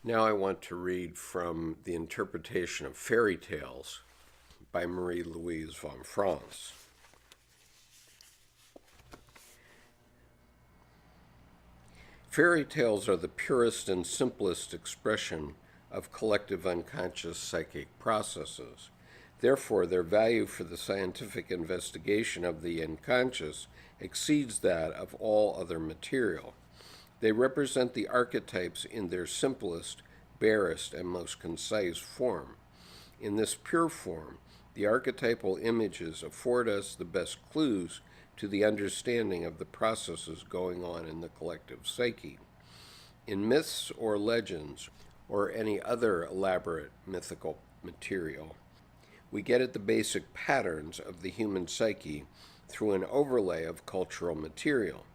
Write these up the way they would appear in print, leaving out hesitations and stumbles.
Now I want to read from The Interpretation of Fairy Tales by Marie-Louise von Franz. Fairy tales are the purest and simplest expression of collective unconscious psychic processes. Therefore, their value for the scientific investigation of the unconscious exceeds that of all other material. They represent the archetypes in their simplest, barest, and most concise form. In this pure form, the archetypal images afford us the best clues to the understanding of the processes going on in the collective psyche. In myths or legends, or any other elaborate mythical material, we get at the basic patterns of the human psyche through an overlay of cultural material.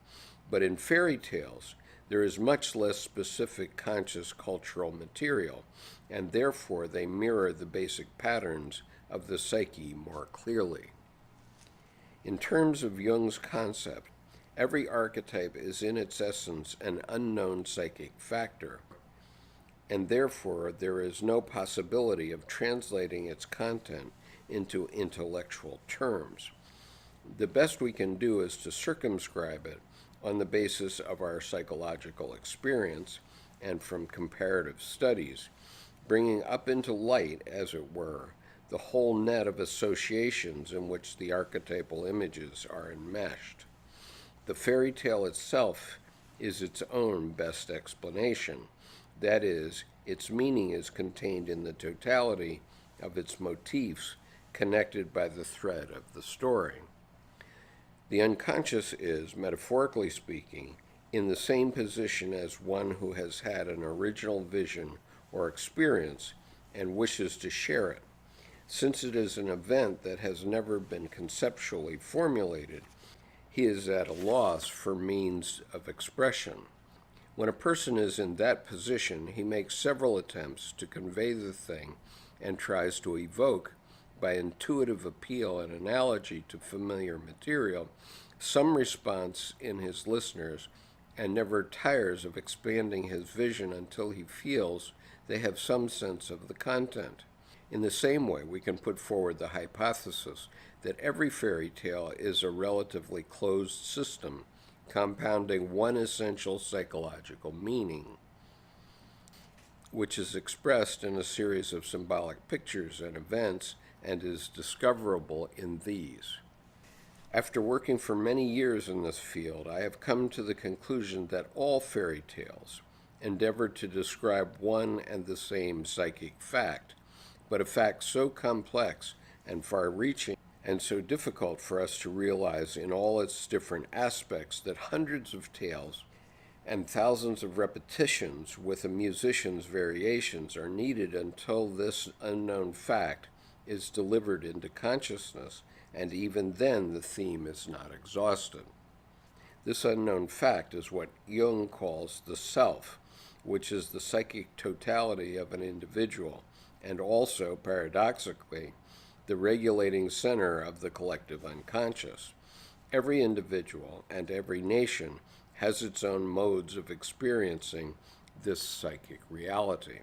But in fairy tales, there is much less specific conscious cultural material, and therefore they mirror the basic patterns of the psyche more clearly. In terms of Jung's concept, every archetype is in its essence an unknown psychic factor, and therefore there is no possibility of translating its content into intellectual terms. The best we can do is to circumscribe it on the basis of our psychological experience and from comparative studies, bringing up into light, as it were, the whole net of associations in which the archetypal images are enmeshed. The fairy tale itself is its own best explanation. That is, its meaning is contained in the totality of its motifs connected by the thread of the story. The unconscious is, metaphorically speaking, in the same position as one who has had an original vision or experience and wishes to share it. Since it is an event that has never been conceptually formulated, he is at a loss for means of expression. When a person is in that position, he makes several attempts to convey the thing and tries to evoke, by intuitive appeal and analogy to familiar material, some response in his listeners, and never tires of expanding his vision until he feels they have some sense of the content. In the same way, we can put forward the hypothesis that every fairy tale is a relatively closed system, compounding one essential psychological meaning, which is expressed in a series of symbolic pictures and events and is discoverable in these. After working for many years in this field, I have come to the conclusion that all fairy tales endeavor to describe one and the same psychic fact, but a fact so complex and far-reaching and so difficult for us to realize in all its different aspects that hundreds of tales and thousands of repetitions with a musician's variations are needed until this unknown fact is delivered into consciousness, and even then the theme is not exhausted. This unknown fact is what Jung calls the self, which is the psychic totality of an individual, and also, paradoxically, the regulating center of the collective unconscious. Every individual and every nation has its own modes of experiencing this psychic reality.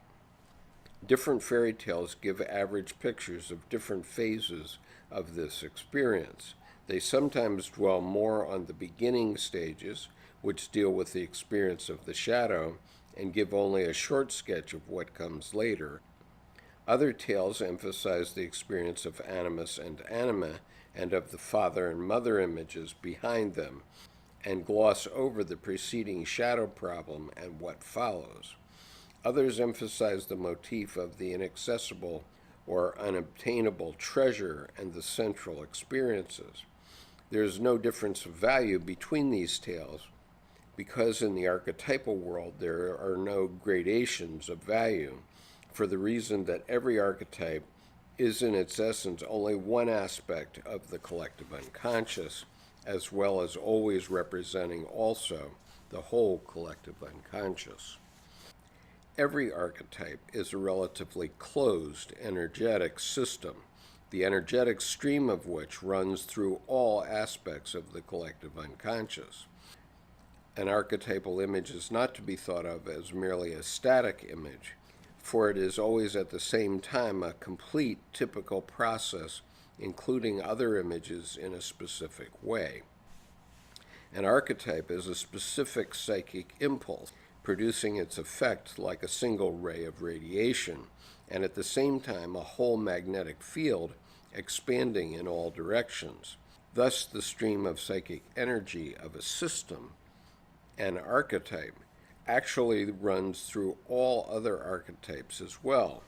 Different fairy tales give average pictures of different phases of this experience. They sometimes dwell more on the beginning stages, which deal with the experience of the shadow, and give only a short sketch of what comes later. Other tales emphasize the experience of animus and anima, and of the father and mother images behind them, and gloss over the preceding shadow problem and what follows. Others emphasize the motif of the inaccessible or unobtainable treasure and the central experiences. There is no difference of value between these tales, because in the archetypal world there are no gradations of value, for the reason that every archetype is in its essence only one aspect of the collective unconscious, as well as always representing also the whole collective unconscious. Every archetype is a relatively closed energetic system, the energetic stream of which runs through all aspects of the collective unconscious. An archetypal image is not to be thought of as merely a static image, for it is always at the same time a complete typical process, including other images in a specific way. An archetype is a specific psychic impulse, producing its effect like a single ray of radiation, and at the same time a whole magnetic field expanding in all directions. Thus, the stream of psychic energy of a system, an archetype, actually runs through all other archetypes as well.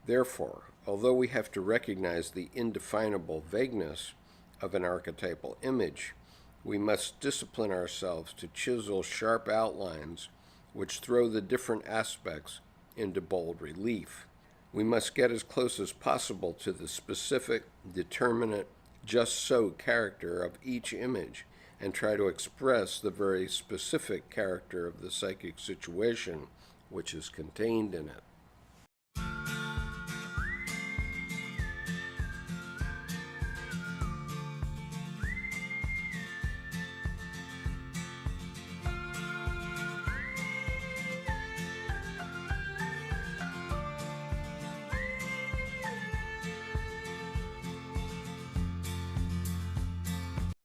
Therefore, although we have to recognize the indefinable vagueness of an archetypal image, we must discipline ourselves to chisel sharp outlines which throw the different aspects into bold relief. We must get as close as possible to the specific, determinate, just so character of each image and try to express the very specific character of the psychic situation which is contained in it.